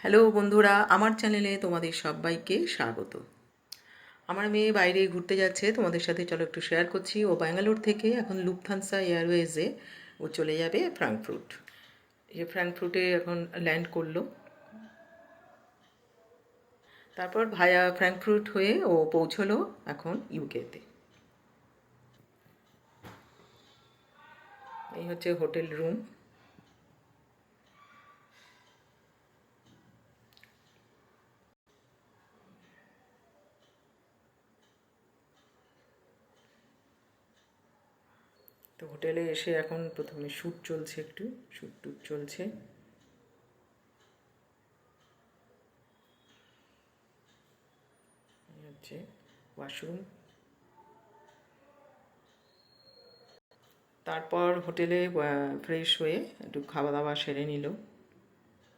Hello বন্ধুরা, আমার চ্যানেলে তোমাদের সবাইকে স্বাগত। আমার মেয়ে বাইরে ঘুরতে যাচ্ছে, তোমাদের সাথে চলো একটু শেয়ার করছি। ও ব্যাঙ্গালোর থেকে এখন লুফথানসা এয়ারওয়েজে ও চলে যাবে ফ্র্যাঙ্কফুর্ট। ফ্র্যাঙ্কফুর্টে এখন ল্যান্ড করলো। তারপর ভায়া ফ্র্যাঙ্কফুর্ট হয়ে ও পৌঁছলো এখন ইউকেতে। এই হচ্ছে হোটেল রুম। তো হোটেলে এসে এখন প্রথমে শ্যুট চলছে, একটু শ্যুট টুট চলছে। এই হচ্ছে ওয়াশরুম। তারপর হোটেলে ফ্রেশ হয়ে একটু খাওয়া দাওয়া সেরে নিল।